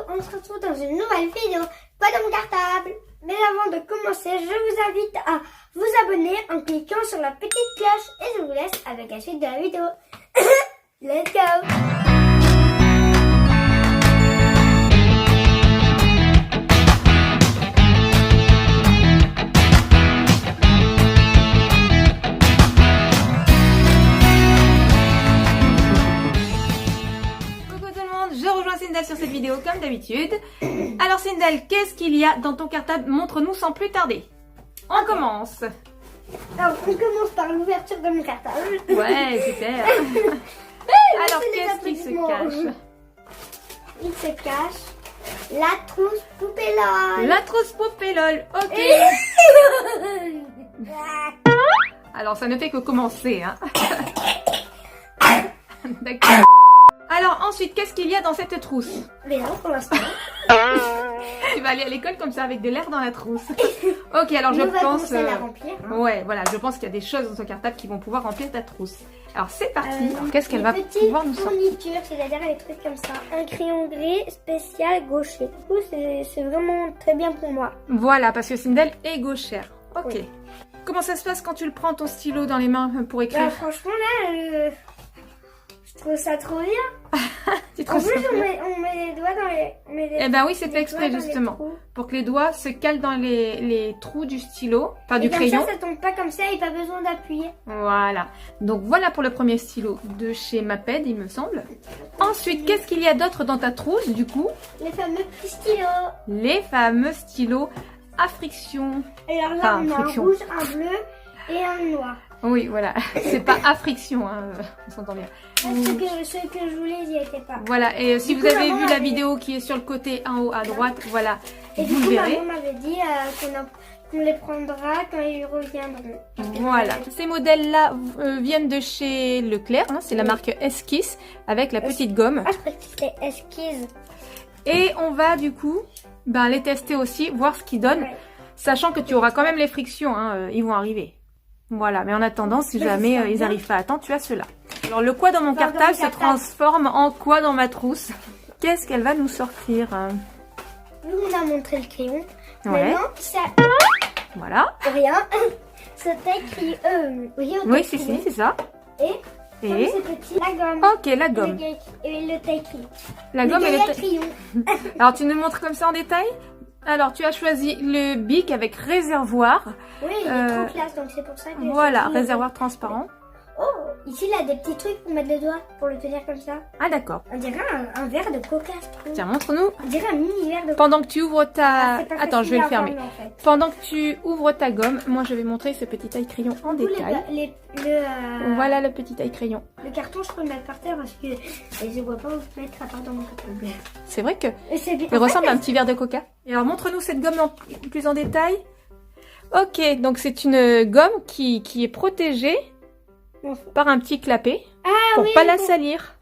on se retrouve dans une nouvelle vidéo, pas dans mon cartable. Mais avant de commencer, je vous invite à vous abonner en cliquant sur la petite cloche et je vous laisse avec la suite de la vidéo. Let's go! Sindel sur cette vidéo comme d'habitude. Alors Sindel, qu'est-ce qu'il y a dans ton cartable? Montre-nous sans plus tarder. On commence. Alors on commence par l'ouverture de mon cartable. Ouais, super. Alors qu'est-ce qui se cache? Il se cache la trousse poupée LOL. La trousse poupée LOL, ok. Alors ça ne fait que commencer, hein. D'accord. Alors ensuite, qu'est-ce qu'il y a dans cette trousse? Rien pour l'instant. Tu vas aller à l'école comme ça avec de l'air dans la trousse. Ok, alors je On va pense... commencer à la remplir. Hein. Ouais, voilà, je pense qu'il y a des choses dans ton cartable qui vont pouvoir remplir ta trousse. Alors c'est parti. Alors, qu'est-ce qu'elle va pouvoir nous sortir? Des petites fournitures, c'est-à-dire des trucs comme ça. Un crayon gris spécial gaucher. Du coup, c'est vraiment très bien pour moi. Voilà, parce que Sindel est gauchère. Ok. Oui. Comment ça se passe quand tu le prends ton stylo dans les mains pour écrire? Bah, franchement, là... Je trouve ça trop bien. Tu En trouves plus, ça on bien? met les doigts dans les... Eh ben oui, c'est fait les exprès doigts dans les justement. trous. Pour que les doigts se calent dans les trous du stylo, enfin du Et comme crayon. ça tombe pas comme ça et pas besoin d'appuyer. Voilà. Donc voilà pour le premier stylo de chez Maped, il me semble. Ensuite, qu'est-ce qu'il y a d'autre dans ta trousse du coup? Les fameux petits stylos. Les fameux stylos à friction. Alors là, Enfin, on a friction. un rouge, un bleu et un noir. Oui, voilà. C'est pas à friction, hein. On s'entend bien. Ceux que je voulais, ils n'y étaient pas. Voilà, et si Du vous coup, avez maman vu la avait- vidéo qui est sur le côté en haut à droite, voilà, Et du vous coup, le verrez. maman m'avait dit qu'on les prendra quand ils reviendront. Voilà, ces modèles-là viennent de chez Leclerc, hein, c'est la marque Esquisse avec la petite gomme. Ah, je croyais que c'était esquisse. Et on va du coup les tester aussi, voir ce qu'ils donnent, Ouais. sachant que tu auras quand même les frictions, hein, ils vont arriver. Voilà, mais en attendant, si Mais jamais j'espère ils bien. n'arrivent pas à temps, tu as cela. Alors le quoi dans mon Dans mon cartable se cartable. transforme en quoi dans ma trousse? Qu'est-ce qu'elle va nous sortir? Nous, on a montré le crayon. Ouais. Maintenant, ça... Voilà. Rien. C'était écrit... oui, Oui, c'est ça. Et... Comme Et c'est petit, la gomme. ok, la gomme. Et le taille-crayon. La gomme et le crayon. Alors tu nous montres comme ça en détail? Alors tu as choisi le bic avec réservoir. Oui, il est trop classe, donc c'est pour ça que... Voilà, j'ai- réservoir transparent. Oh, ici, il a des petits trucs pour mettre le doigt, pour le tenir comme ça. Ah d'accord. On dirait un verre de coca, je trouve. Tiens, montre-nous. On dirait un mini verre de coca. Pendant que tu ouvres ta... Ah, c'est pas Attends, je vais le facile à fermer. prendre, en fait. Pendant que tu ouvres ta gomme, moi je vais montrer ce petit taille crayon en Du coup, détail. Voilà. Voilà le petit taille crayon. Le carton, je peux le mettre par terre parce que je vois pas où le mettre à part dans mon carton. C'est vrai que Et c'est bien. il ressemble à un petit verre de coca. Et alors montre-nous cette gomme plus en détail. Ok, donc c'est une gomme qui est protégée par un petit clapet pour oui, pas la je- salir.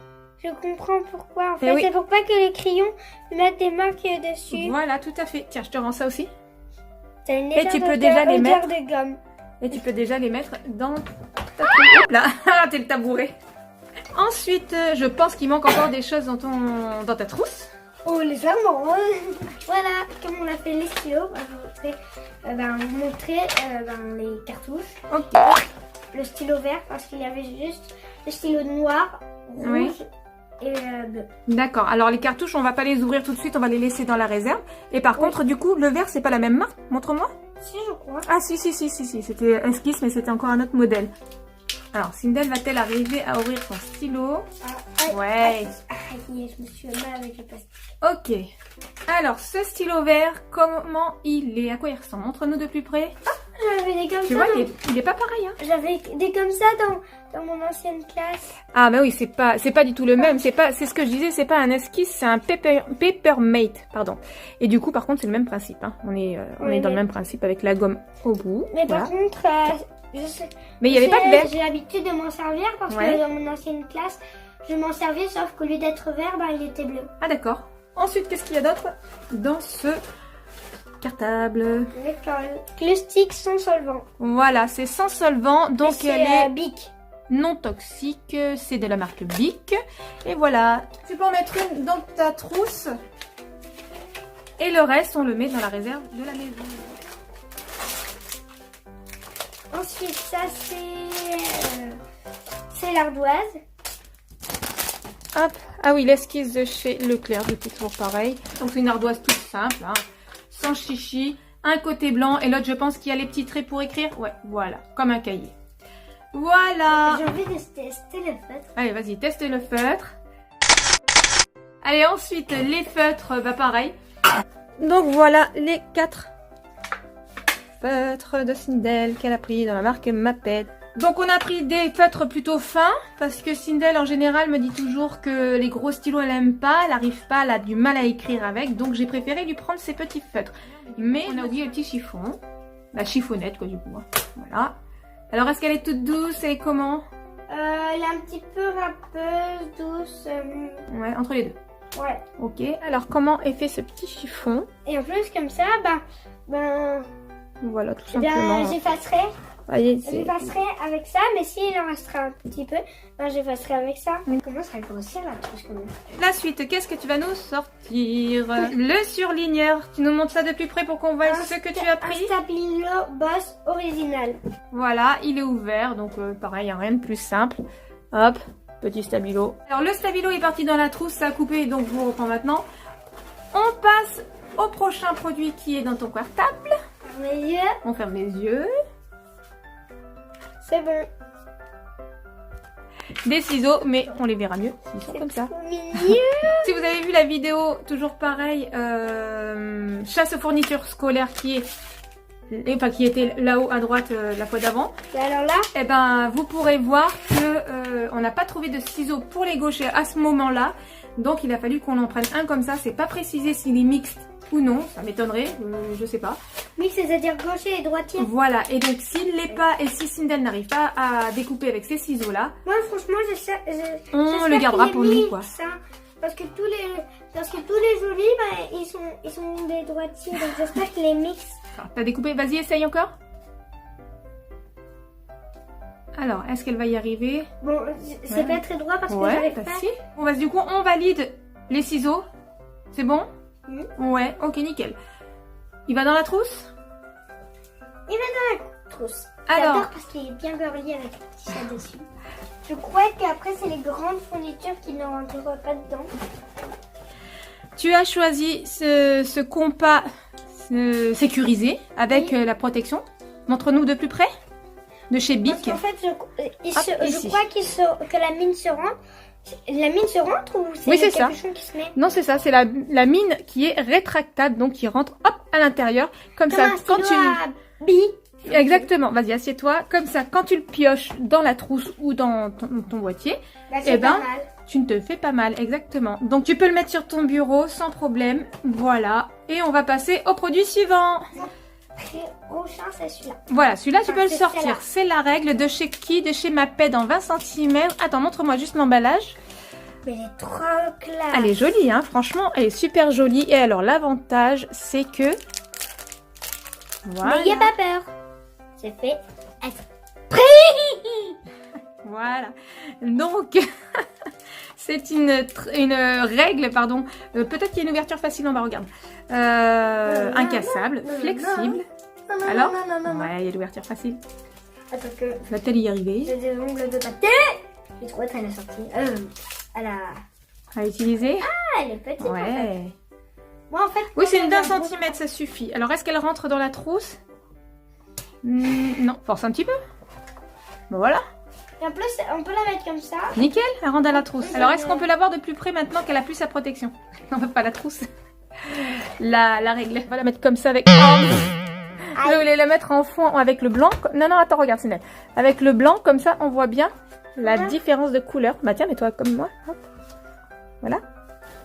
Je comprends pourquoi. En Eh fait, oui. c'est pour pas que les crayons mettent des marques dessus. Voilà, tout à fait. Tiens, je te rends ça aussi. T'as une Et tu légère peux déjà les odeur mettre. de gomme. Et tu peux déjà les mettre dans ta trousse. Hop là, t'es le tabouret. Ensuite, je pense qu'il manque encore des choses dans ta trousse. Oh, légèrement. Voilà, comme on a fait les stylos, on va vous montrer les cartouches. Ok. Le stylo vert parce qu'il y avait juste le stylo noir, rouge Oui. et bleu. D'accord. Alors les cartouches, on va pas les ouvrir tout de suite, on va les laisser dans la réserve. Et par contre, du coup, le vert, c'est pas la même marque. Montre-moi. Si, je crois. Ah si. C'était Esquisse, mais c'était encore un autre modèle. Alors, Sindel va-t-elle arriver à ouvrir son stylo? Ouais. Aïe, je me suis mal avec le plastique. Ok. Alors, ce stylo vert, comment il est? À quoi il ressemble? Montre-nous de plus près. J'avais des comme Tu ça. vois, il est pas pareil, hein. J'avais des comme ça dans mon ancienne classe. Ah bah oui, c'est pas du tout le même. C'est ce que je disais, c'est pas un esquisse, c'est un Papermate, pardon. Et du coup, par contre, c'est le même principe. Hein. On est dans mais- le même principe avec la gomme au bout. Mais voilà. par contre, je sais. Mais il y avait pas de vert. J'ai l'habitude de m'en servir parce Ouais. que dans mon ancienne classe, je m'en servais, sauf qu'au lieu d'être vert, il était bleu. Ah d'accord. Ensuite, qu'est-ce qu'il y a d'autre dans ce cartable? Le stick sans solvant. Voilà, c'est sans solvant, donc Et elle c'est est Bic. non toxique. C'est de la marque Bic. Et voilà. Tu peux en mettre une dans ta trousse. Et le reste, on le met dans la réserve de la maison. Ensuite, ça c'est l'ardoise. Hop. Ah oui, l'esquisse de chez Leclerc, du coup, toujours pareil. Donc c'est une ardoise toute simple, hein, sans chichi. Un côté blanc et l'autre, je pense qu'il y a les petits traits pour écrire. Ouais, voilà, comme un cahier. Voilà. J'ai envie de tester le feutre. Allez, vas-y, teste le feutre. Allez, ensuite, les feutres, bah pareil. Donc voilà les 4 feutres de Sindel qu'elle a pris dans la marque Maped. Donc on a pris des feutres plutôt fins parce que Sindel en général me dit toujours que les gros stylos elle aime pas, elle arrive pas, elle a du mal à écrire avec, donc j'ai préféré lui prendre ces petits feutres. Mais on a oublié le petit chiffon, la chiffonnette quoi du coup. Voilà. Alors est-ce qu'elle est toute douce et comment? Elle est un petit peu râpeuse, douce. Ouais, entre les deux. Ouais. Ok, alors comment est fait ce petit chiffon? Et en plus comme ça, Voilà, tout eh bien, simplement. j'effacerai. Voyez, J'effacerai avec ça, mais s'il en restera un petit peu, j'effacerai avec ça. On commence à grossir la trousse quand même. La suite, qu'est-ce que tu vas nous sortir? Le surligneur. Tu nous montres ça de plus près pour qu'on voit ce que tu as pris. Un stabilo Boss original. Voilà, il est ouvert, donc pareil, rien de plus simple. Hop, petit stabilo. Alors le stabilo est parti dans la trousse, ça a coupé, donc je vous reprends maintenant. On passe au prochain produit qui est dans ton cartable. Mes yeux. On ferme les yeux. C'est bon. Des ciseaux, mais on les verra mieux s'ils sont comme ça. Mignon. Si vous avez vu la vidéo, toujours pareil, chasse aux fournitures scolaires qui était là-haut à droite la fois d'avant. Et alors là, Eh ben, vous pourrez voir que on n'a pas trouvé de ciseaux pour les gauchers à ce moment-là. Donc il a fallu qu'on en prenne un comme ça. C'est pas précisé s'il est mixte ou non, ça m'étonnerait, je sais pas. mix, c'est-à-dire gaucher et droitier. Voilà, et donc s'il l'est pas et si Sindel n'arrive pas à découper avec ces ciseaux-là, Moi, franchement, on le gardera pour nous, quoi. Parce que tous les jolis, ils sont des droitiers, donc j'espère qu'il les mixe. T'as découpé, vas-y, essaye encore. Alors, est-ce qu'elle va y arriver? Bon, c'est pas très droit parce que Ouais, j'arrive bah pas. si. Bon, bah, du coup, on valide les ciseaux. C'est bon? Mm. Ouais, ok, nickel. Il va dans la trousse? Il va dans la trousse. Alors. J'adore parce qu'il est bien girly avec un petit chat dessus. Je crois qu'après, c'est les grandes fournitures qui ne rentreront pas dedans. Tu as choisi ce compas sécurisé avec la protection. Montre-nous de plus près. De chez Bic. Parce qu'en fait, Ici. je crois que la mine se rentre. La mine se rentre ou c'est Oui, c'est le ça. capuchon qui se met? Non, c'est ça. C'est la mine qui est rétractable. Donc, qui rentre hop à l'intérieur. Comme ça, quand tu... Exactement. Vas-y, assieds-toi. Comme ça, quand tu le pioches dans la trousse ou dans ton boîtier, c'est pas mal. tu ne te fais pas mal. Exactement. Donc, tu peux le mettre sur ton bureau sans problème. Voilà. Et on va passer au produit suivant. Prochain, c'est celui-là. Voilà, celui-là, tu peux le c'est sortir. celle-là. C'est la règle de chez qui? De chez Maped en 20 cm. Attends, montre-moi juste l'emballage. Mais elle est trop classe. Elle est jolie, hein. Franchement, elle est super jolie. Et alors, l'avantage, c'est que... Voilà. N'ayez pas peur. C'est fait. Voilà. Donc, c'est une règle, pardon. Peut-être qu'il y a une ouverture facile en bas, regarde. Incassable, flexible. Alors ouais, il y a l'ouverture facile. Attends que Va-t-elle y arriver? j'ai des ongles de pâté. J'ai trop traîné sortie. À utiliser? Ah, elle est petite en fait. Ouais. Moi en fait. Oui, c'est une d'un d'un centimètre, ça suffit. Alors, est-ce qu'elle rentre dans la trousse? Non, force un petit peu. Bon, voilà. Et en plus, on peut la mettre comme ça. Nickel, elle rentre dans la trousse. Alors, est-ce qu'on peut la voir de plus près maintenant qu'elle a plus sa protection? Non, pas la trousse. La règle. On va la mettre comme ça avec... Je voulais la mettre en fond avec le blanc. Non, non, attends, regarde, Sinel. Avec le blanc, comme ça, on voit bien la différence de couleur. Bah tiens, mets-toi comme moi. Hop. Voilà.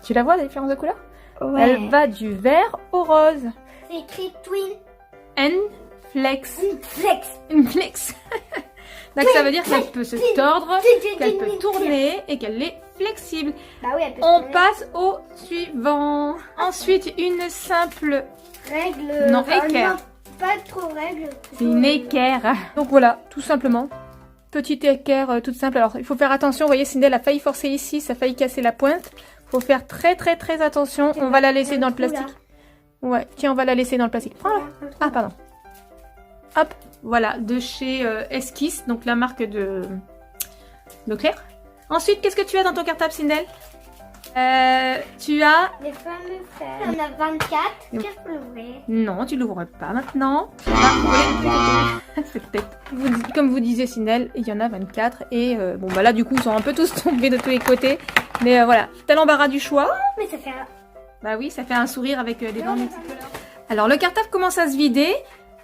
Tu la vois, la différence de couleur? Ouais. Elle va du vert au rose. C'est écrit Twin N-Flex. Flex. Flex. Donc ça veut dire qu'elle peut se tordre, qu'elle peut tourner et qu'elle est flexible. Bah oui, elle peut On tourner. passe au suivant. Ensuite, une simple... Règle. Non, enfin, équerre. non, pas trop règle. C'est une équerre. Donc voilà, tout simplement. Petite équerre toute simple. Alors, il faut faire attention. Vous voyez, Sindel a failli forcer ici. Ça a failli casser la pointe. Il faut faire très, très, très attention. On va la laisser dans le plastique. Ouais, tiens, on va la laisser dans le plastique. Prends-la. Ah, pardon. Hop, voilà, de chez Esquisse, donc la marque de Claire. Ensuite, qu'est-ce que tu as dans ton cartable, Sindel? Tu as... Les fameux fers. On a 24. Qu'est-ce qu'on l'ouvrir? Non, tu l'ouvres pas maintenant. Peut-être. Comme vous disiez, Sindel, il y en a 24. Et bon, bah là, du coup, ils sont un peu tous tombés de tous les côtés. Mais voilà, t'as l'embarras du choix. Oh, mais ça fait un... Bah oui, ça fait un sourire avec des dents multicolores. Alors, le cartable commence à se vider.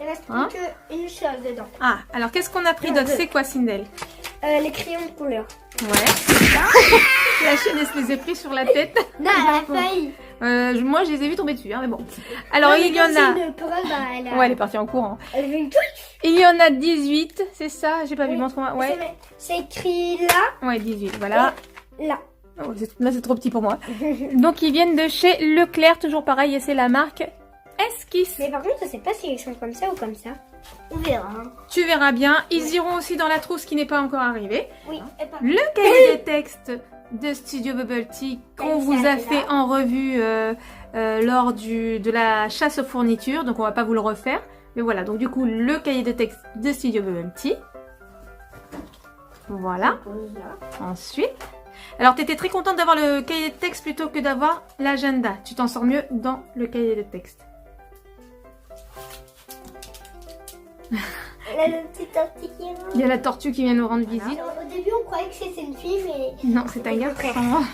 Il reste plus qu'une chose dedans. Ah, alors qu'est-ce qu'on a pris d'autre? C'est quoi, Sindel? Les crayons de couleur. Ouais. La chaîne, elle se les a pris sur la tête. Non, elle a failli. Moi, je les ai vus tomber dessus, hein, mais bon. Alors, il y en a... Ouais, elle est partie en courant. Elle fait une touche. Il y en a 18, c'est ça? J'ai pas vu, montre-moi. Ouais. C'est écrit là. Ouais, 18, voilà. Là. Oh, là, c'est trop petit pour moi. Donc, ils viennent de chez Leclerc, toujours pareil, et c'est la marque Esquisse. Mais par contre, je sais pas s'ils sont comme ça ou comme ça. On verra. Tu verras bien. Ils iront aussi dans la trousse qui n'est pas encore arrivée. Oui. Le cahier des textes de Studio Bubble Tea qu'on vous a fait en revue lors de la chasse aux fournitures. Donc, on va pas vous le refaire. Mais voilà, donc du coup, le cahier de texte de Studio Bubble Tea. Voilà. Ensuite... Alors, tu étais très contente d'avoir le cahier de texte plutôt que d'avoir l'agenda. Tu t'en sors mieux dans le cahier de texte. Il y a la tortue qui vient nous rendre visite. Au début, on croyait que c'était une fille, mais... Non, c'est un garçon.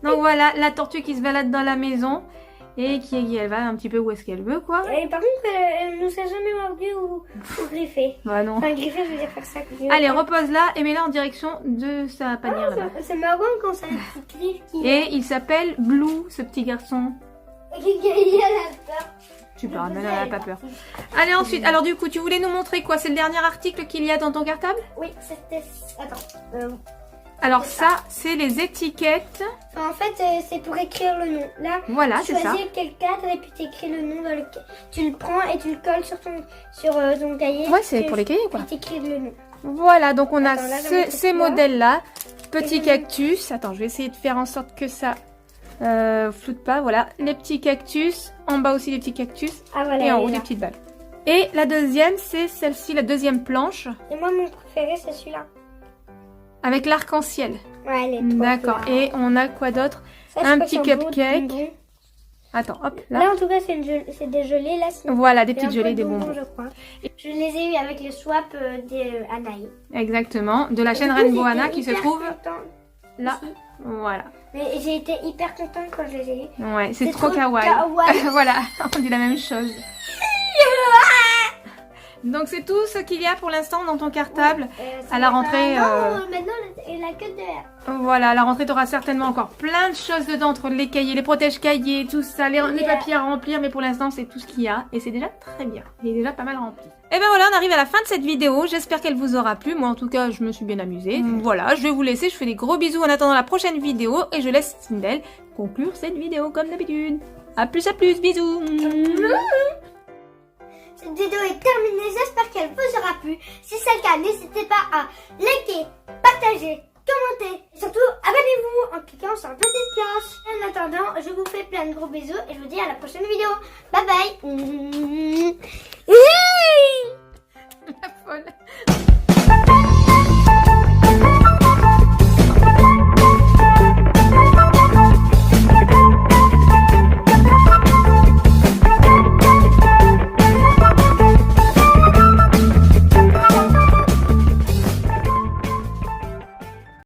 Donc voilà, la tortue qui se balade dans la maison et elle va un petit peu où est-ce qu'elle veut, quoi. Et par contre, elle nous a jamais mordu ou griffé. Bah non. Enfin, griffé, je veux dire faire ça. Allez, repose-la et mets-la en direction de sa panière là-bas. C'est marrant quand ça a une petite griffe qui... Et il s'appelle Blue, ce petit garçon. Il a la peur. Super, mais elle n'a pas peur. Allez, ensuite, alors du coup, tu voulais nous montrer quoi? C'est le dernier article qu'il y a dans ton cartable? Oui, c'était... Attends. Alors ça, c'est les étiquettes. Enfin, en fait, c'est pour écrire le nom. Là, voilà, tu c'est ça. choisis quel cadre et puis tu écris le nom dans le... Tu le prends et tu le colles sur ton cahier. Ouais, c'est pour les cahiers, quoi. Et tu écris le nom. Voilà, donc on a ces modèles-là. Petit Et cactus. Attends, je vais essayer de faire en sorte que ça floute pas. Voilà, les petits cactus. En bas aussi, les petits cactus. Ah, voilà, et en haut, des petites balles. Et la deuxième, c'est celle-ci, la deuxième planche. Et moi, mon préféré, c'est celui-là. Avec l'arc-en-ciel. Ouais, elle est trop D'accord. cool. Et on a quoi d'autre? Ça, un je petit crois que c'est un cupcake. bonbon. Attends, hop, là. Là, en tout cas, c'est des gelées. Là, Voilà, des c'est un petites gelées, peu des de bonbons. je crois. Je les ai eu avec le swap des Anaï. Exactement. De la chaîne Du coup, Rainbow j'étais Anna qui se hyper trouve contente là. ici. Voilà. Mais j'ai été hyper contente quand je les ai eu. Ouais, c'est C'est trop trop kawaii. kawaii. Voilà, on dit la même chose. Donc c'est tout ce qu'il y a pour l'instant dans ton cartable. À la rentrée... Non, maintenant, il a que de... Voilà, à la rentrée, tu auras certainement encore plein de choses dedans, entre les cahiers, les protège-cahiers, tout ça, les papiers à remplir. Mais pour l'instant, c'est tout ce qu'il y a. Et c'est déjà très bien. Il est déjà pas mal rempli. Et ben voilà, on arrive à la fin de cette vidéo. J'espère qu'elle vous aura plu. Moi, en tout cas, je me suis bien amusée. Voilà, je vais vous laisser. Je fais des gros bisous en attendant la prochaine vidéo. Et je laisse Sindel conclure cette vidéo comme d'habitude. À plus, bisous. Cette vidéo est terminée, j'espère qu'elle vous aura plu. Si c'est le cas, n'hésitez pas à liker, partager, commenter et surtout abonnez-vous en cliquant sur la petite cloche. En attendant, je vous fais plein de gros bisous et je vous dis à la prochaine vidéo. Bye bye.